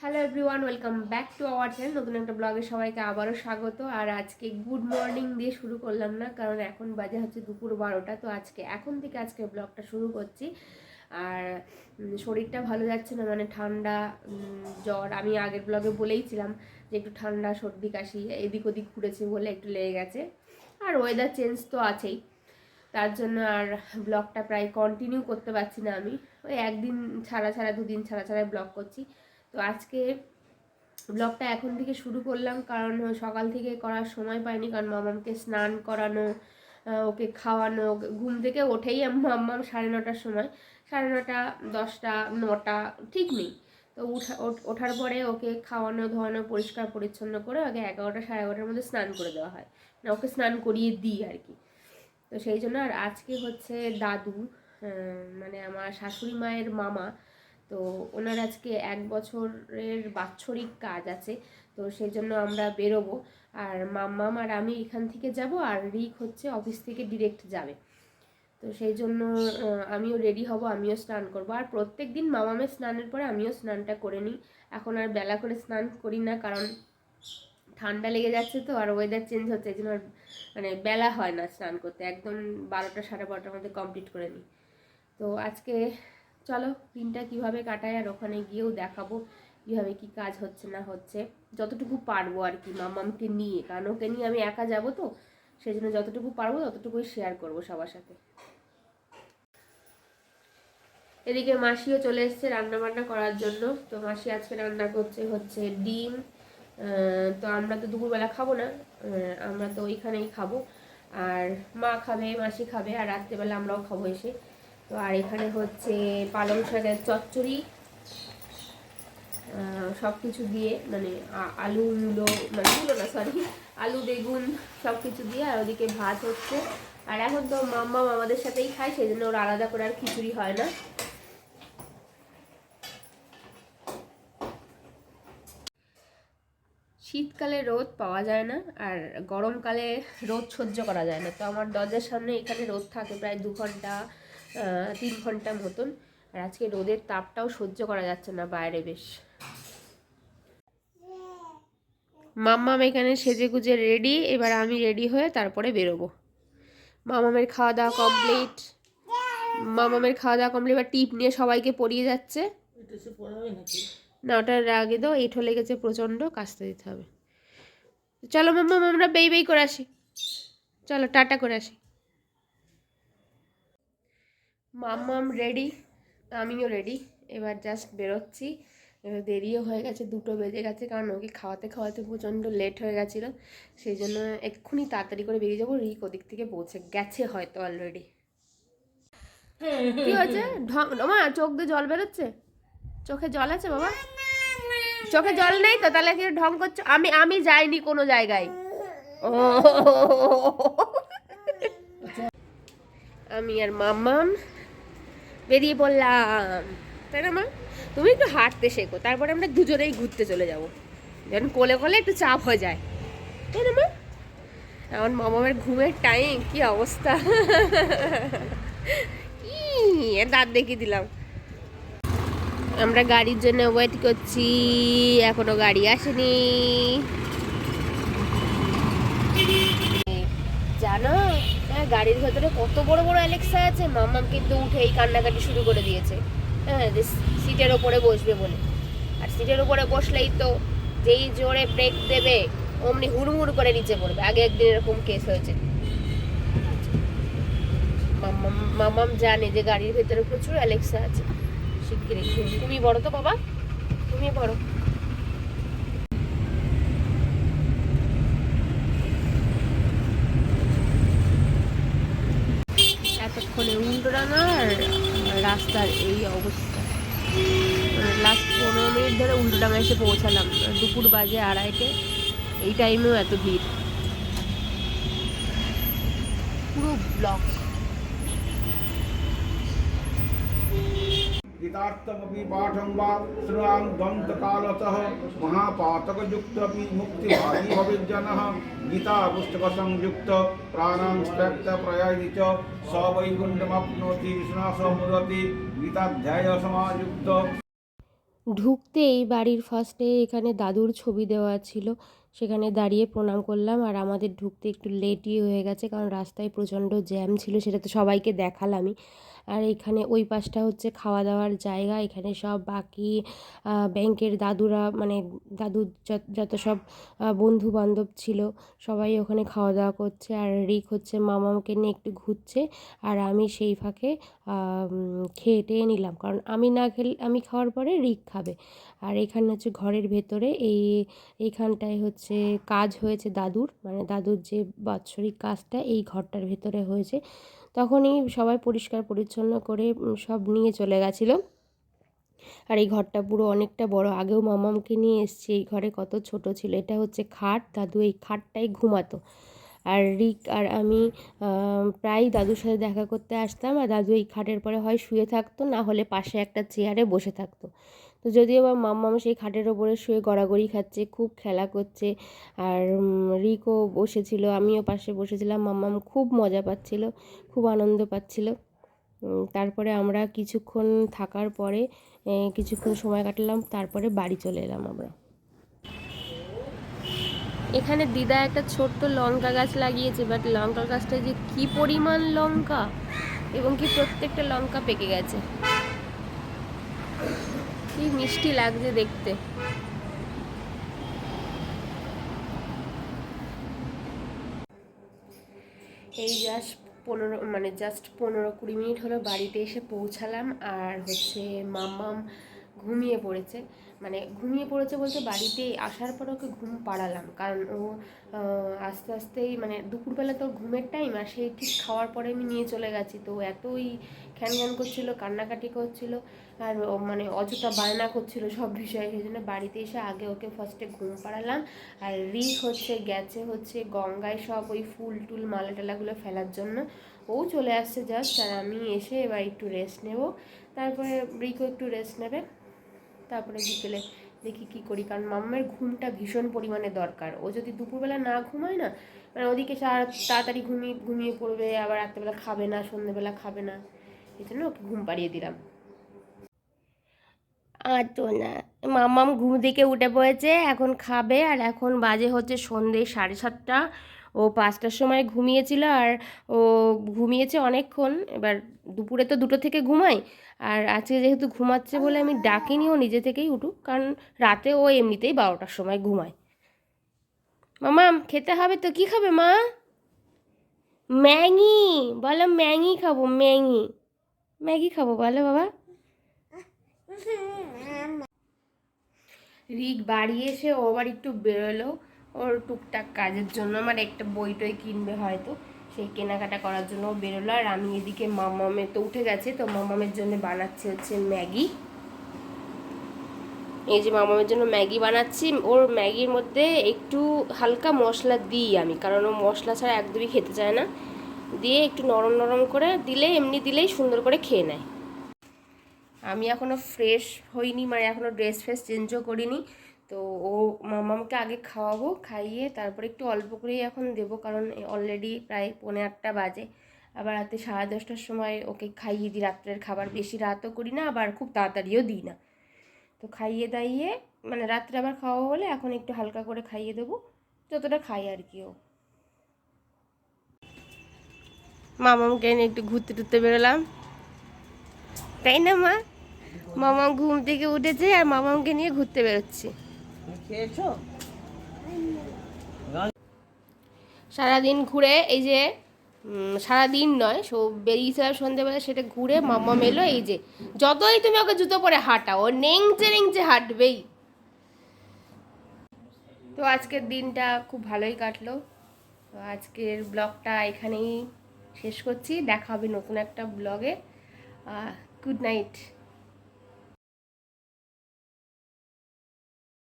Hello everyone, welcome back to our channel. নতুন একটা ব্লগে সবাইকে আবারও স্বাগত। আর আজকে গুড মর্নিং দিয়ে শুরু করলাম না, কারণ এখন বাজে হচ্ছে দুপুর 12টা। তো এখন থেকে ব্লগটা শুরু করছি। আর শরীরটা ভালো যাচ্ছে না, মানে ঠান্ডা জ্বর। আমি আগের ব্লগে বলেইছিলাম যে একটু ঠান্ডা সর্দি কাশি এদিক ওদিক ঘুরেছে বলে একটু লেগে গেছে। আর ওয়েদার চেঞ্জ তো আছেই, তার জন্য আর ব্লগটা প্রায় কন্টিনিউ করতে পারছি না। আমি ওই একদিন ছাড়া ছাড়া দুদিন ছাড়া ছাড়া ব্লগ করছি। তো আজকে ব্লগটা এখন থেকে শুরু করলাম, কারণ সকাল থেকে করার সময় পাইনি, কারণ মামামকে স্নান করানো, ওকে খাওয়ানো। ঘুম থেকে ওঠেই মাম্মাম 9:30টার সময়, 9:30, 10টা, 9টা ঠিক নেই। তো ওঠার পরে ওকে খাওয়ানো ধোয়ানো পরিষ্কার পরিচ্ছন্ন করে ওকে 11টা 11:30টার মধ্যে স্নান করে দেওয়া হয়, না ওকে স্নান করিয়ে দিই আর কি। তো সেই জন্য আর আজকে হচ্ছে দাদু, মানে আমার শাশুড়ি মায়ের মামা, তো ওনার আজকে 1 বছরের বাৎসরিক কাজ আছে। তো সেই জন্য আমরা বেরোবো। আর মাম্মাম আর আমি এখান থেকে যাব, আর রিক হচ্ছে অফিস থেকে ডিরেক্ট যাবে। তো সেই জন্য আমিও রেডি হব, আমিও স্নান করব। আর প্রত্যেক দিন মামামের স্নানের পরে আমিও স্নানটা করে নিই। এখন আর বেলা করে স্নান করি না, কারণ ঠান্ডা লেগে যাচ্ছে তো, আর ওয়েদার চেঞ্জ হচ্ছে, এই জন্য মানে বেলা হয় না স্নান করতে। একদম 12টা 12:30টার মধ্যে কমপ্লিট করে নিই। তো আজকে চলো দিনটা কিভাবে কাটায়, আর ওখানে গিয়েও দেখাবো কিভাবে কি কাজ হচ্ছে না হচ্ছে, যতটুকু পারবো আর কি মামামকে নিয়ে, কারণ ওকে নিয়ে আমি একা যাব তো, সেই জন্য যতটুকু পারবো ততটুকুই শেয়ার করবো সবার সাথে। এদিকে মাসিও চলে এসছে রান্না বান্না করার জন্য। তো মাসি আজকে রান্না করছে হচ্ছে ডিম। তো আমরা তো দুপুরবেলা খাবো না, আমরা তো ওইখানেই খাবো। আর মা খাবে, মাসি খাবে, আর রাত্রেবেলা আমরাও খাবো এসে। তো আর এখানে হচ্ছে পালং শাকের চচ্চড়ি, সব কিছু দিয়ে, মানে আলু মূলো, মানে মূলো না সরি, আলু বেগুন সব কিছু দিয়ে। আর ওদিকে ভাত হচ্ছে। আর এখন তো মাম্মা আমাদের সাথেই খায়, সেই জন্য ওর আলাদা করে আর খিচুড়ি হয় না। শীতকালে রোদ পাওয়া যায় না, আর গরমকালে রোদ সহ্য করা যায় না। তো আমার দরজার সামনে এখানে রোদ থাকে প্রায় 2 ঘন্টা 3 ঘন্টা মতন। আর আজকে রোদের তাপটাও সহ্য করা যাচ্ছে না বাইরে বেশ। মাম্মাম এখানে সেজে গুজে রেডি, এবার আমি রেডি হয়ে তারপরে বেরোবো। মামামের খাওয়া দাওয়া কমপ্লিট, এবার টিপ নিয়ে সবাইকে পরিয়ে যাচ্ছে। না ওটার আগে দাও, এঁঠো লেগেছে প্রচণ্ড, কাচতে দিতে হবে। চলো মাম্মাম আমরা বেই করে আসি, চলো টাটা করে আসি। মাম্মাম রেডি, আমিও রেডি, এবার জাস্ট বেরোচ্ছি। এবার দেরিও হয়ে গেছে, 2টো বেজে গেছে, কারণ ওকে খাওয়াতে খাওয়াতে প্রচণ্ড লেট হয়ে গেছিলো। সেই জন্য এক্ষুনি তাড়াতাড়ি করে বেরিয়ে যাবো। রিক ওদিক থেকে পৌঁছে গেছে হয়তো অলরেডি। কি হয়েছে? মা চোখ দিয়ে জল বেরোচ্ছে? চোখে জল আছে বাবা? চোখে জল নেই তো, তাহলে কি ঢং করছো? আমি যাইনি কোনো জায়গায়। ও আমি আর মাম্মাম বেরিয়ে পড়লাম, তাই না মা? তুমি একটু হাঁটতে শেখো, তারপরে আমরা দুজনেই ঘুরতে চলে যাব, যেন কোলে কোলে একটু চাপ হয়ে যায়, তাই না মা? এখন মামামের ঘুমের টাইম, কি অবস্থা! দাঁত দেখিয়ে দিলাম। আমরা গাড়ির জন্য ওয়েট করছি, এখনো গাড়ি আসেনি। জানো গাড়ির ভেতরে কত বড় বড় অ্যালেক্সা আছে। মাম্মাম কিন্তু উঠেই কান্নাকাটি শুরু করে দিয়েছে, হ্যাঁ, যে সিটের ওপরে বসবে বলে। আর সিটের ওপরে বসলেই তো যেই জোরে ব্রেক দেবে অমনি হুড়মুড় করে নিচে পড়বে। আগে একদিন এরকম কেস হয়েছে। মাম্মাম জানে যে গাড়ির ভেতরে প্রচুর অ্যালেক্সা আছে। শিগগিরই তুমি বড় তো বাবা, তুমি বড়। এতক্ষণে উল্টোডাঙার রাস্তার এই অবস্থা, লাস্ট 15 মিনিট ধরে উল্টোডাঙা এসে পৌঁছালাম। দুপুর বাজে 2:30, এই টাইমেও এত ভিড়, পুরো ব্লক। गीतार्थमपि पाठं वा श्रुणां द्वन्द्वकालतः महापातकयुक्तपि मुक्तिभागी भवेज्जनः गीतापुस्तकसंयुक्त प्राणां त्यक्तप्रयायि च स वैकुण्ठमाप्नोति विश्वासमुदति गीताध्यायसमायुक्त। ঢুকতেই বাড়ির ফার্স্টে এখানে দাদুর ছবি দেওয়া ছিল, সেখানে দাঁড়িয়ে প্রণাম করলাম। আর আমাদের ঢুকতে একটু লেটই হয়ে গেছে, কারণ রাস্তায় প্রচণ্ড জ্যাম ছিল, সেটা তো সবাইকে দেখালামই। আর এখানে ওই পাশটা হচ্ছে খাওয়া দাওয়ার জায়গা, এখানে সব বাকি ব্যাংকের দাদুরা, মানে দাদুর যত সব বন্ধু বান্ধব ছিল সবাই ওখানে খাওয়া দাওয়া করছে। আর রিক হচ্ছে মামাকে নিয়ে একটু ঘুরছে, আর আমি সেই ফাঁকে খেয়ে টেয়ে নিলাম, কারণ আমি না খেলে, আমি খাওয়ার পরে রিক খাবে। আর এখানে হচ্ছে ঘরের ভেতরে এইখানটায় হচ্ছে কাজ হয়েছে দাদুর, মানে দাদুর যে বাৎসরিক কাজটা এই ঘরটার ভেতরে হয়েছে। তখনই সবাই পরিষ্কার পরিচ্ছন্ন করে সব নিয়ে চলে গেছিলো। আর এই ঘরটা পুরো অনেকটা বড়, আগেও মামামকে নিয়ে এসেছি, এই ঘরে কত ছোট ছিল। এটা হচ্ছে খাট, দাদু এই খাটটাই ঘুমাতো। আর রিক আর আমি প্রায় দাদুর সাথে দেখা করতে আসতাম, আর দাদু এই খাটের পরে হয় শুয়ে থাকতো, না হলে পাশে একটা চেয়ারে বসে থাকতো। তো যদিও বা মাম্মাম সেই খাটের ওপরে শুয়ে গড়াগড়ি খাচ্ছে, খুব খেলা করছে। আর রিকও বসেছিল, আমিও পাশে বসেছিলাম, মাম্মাম খুব মজা পাচ্ছিল, খুব আনন্দ পাচ্ছিল। তারপরে আমরা কিছুক্ষণ থাকার পরে কিছুক্ষণ সময় কাটালাম, তারপরে বাড়ি চলে এলাম আমরা। এখানে দিদা একটা ছোট্ট লঙ্কা গাছ লাগিয়েছে, বাট লঙ্কা গাছটা যে কি পরিমাণ লঙ্কা, এবং কি প্রত্যেকটা লঙ্কা পেকে গেছে, কি মিষ্টি লাগছে দেখতে। এই জাস্ট 15-20 মিনিট হলো বাড়িতে এসে পৌঁছালাম। আর হচ্ছে মাম্মাম ঘুমিয়ে পড়েছে, মানে ঘুমিয়ে পড়েছে বলতে বাড়িতে আসার পর ওকে ঘুম পাড়ালাম, কারণ ও আস্তে আস্তেই, মানে দুপুরবেলা তো ঘুমের টাইম, আর সেই ঠিক খাওয়ার পরে আমি নিয়ে চলে গেছি, তো এতই খ্যান খ্যান করছিল, কান্নাকাটি করছিল, আর মানে অযথা বায়না করছিল সব বিষয়ে, সেই জন্য বাড়িতে এসে আগে ওকে ফার্স্টে ঘুম পাড়ালাম। আর রিক হচ্ছে গেছে হচ্ছে গঙ্গায় সব ওই ফুল টুল মালা টালাগুলো ফেলার জন্য, ও চলে আসছে জাস্ট। আর আমি এসে এবার একটু রেস্ট নেব, তারপরে রিকও একটু রেস্ট নেবে, তারপরে বিকেলে দেখি কি করি, কারণ মাম্মার ঘুমটা ভীষণ পরিমাণে দরকার। ও যদি দুপুরবেলা না ঘুমায় না, মানে ওদিকে তাড়াতাড়ি ঘুমিয়ে পড়বে, আবার রাত্রেবেলা খাবে না, সন্ধ্যেবেলা খাবে না, এই জন্য ওকে ঘুম পাড়িয়ে দিলাম। আর তো না, মাম্মাম ঘুম থেকে উঠে পড়েছে, এখন খাবে। আর এখন বাজে হচ্ছে সন্ধ্যে 7:30। ও 5টার সময় ঘুমিয়েছিল, আর ও ঘুমিয়েছে অনেকক্ষণ। এবার দুপুরে তো 2টো থেকে ঘুমায়, আর আজকে যেহেতু ঘুমাচ্ছে বলে আমি ডাকিনি, ও নিজে থেকেই উঠুক, কারণ রাতে ও এমনিতেই 12টার সময় ঘুমায়। মামাম খেতে হবে তো, কি খাবে মা? ম্যাগি, বলো ম্যাগি খাবো, ম্যাগি ম্যাগি খাবো, বলো বাবা। রিক বাড়ি এসে ও আবার একটু বেরোলো ওর টুকটাক কাজের জন্য, মানে একটা বই টই কিনবে হয়তো, সেই কেনাকাটা করার জন্য ও বেরোলো। আর আমি এদিকে মামামে তো উঠে গেছে, তো মামামের জন্য বানাচ্ছি হচ্ছে ম্যাগি। এই যে মামামের জন্য ম্যাগি বানাচ্ছি, ওর ম্যাগির মধ্যে একটু হালকা মশলা দিই আমি, কারণ ও মশলা ছাড়া একদমই খেতে চায় না, দিয়ে একটু নরম নরম করে দিলে, এমনি দিলেই সুন্দর করে খেয়ে নেয়। আমি এখনও ফ্রেশ হইনি, মানে এখনও ড্রেস ফ্রেস চেঞ্জও করিনি, তো ও মামামকে আগে খাওয়াবো, খাইয়ে তারপরে একটু অল্প করেই এখন দেবো, কারণ অলরেডি প্রায় 8:45 বাজে। আবার রাতে 10:30টার সময় ওকে খাইয়ে দিই রাত্রের খাবার, বেশি রাতও করি না, আবার খুব তাড়াতাড়িও দিই না। তো খাইয়ে দাইয়ে, মানে রাত্রে আবার খাওয়াবো বলে এখন একটু হালকা করে খাইয়ে দেবো, যতটা খাই আর কি। ও মামামকে নিয়ে একটু ঘুরতে টুরতে বেরোলাম, তাই না মা? মামাম ঘুম থেকে উঠেছে, আর মামামকে নিয়ে ঘুরতে বেরোচ্ছি। সারাদিন ঘুরে, এই যে সারাদিন নয়, বেরিয়েছিলাম সন্ধ্যেবেলা, সেটা ঘুরে মামাম এলো। এই যে যতই তুমি ওকে জুতো পরে হাঁটাও, ও নেংচে নেংচে হাঁটবেই। তো আজকের দিনটা খুব ভালোই কাটলো। তো আজকের ব্লগটা এখানেই শেষ করছি, দেখা হবে নতুন একটা ব্লগে। Good night.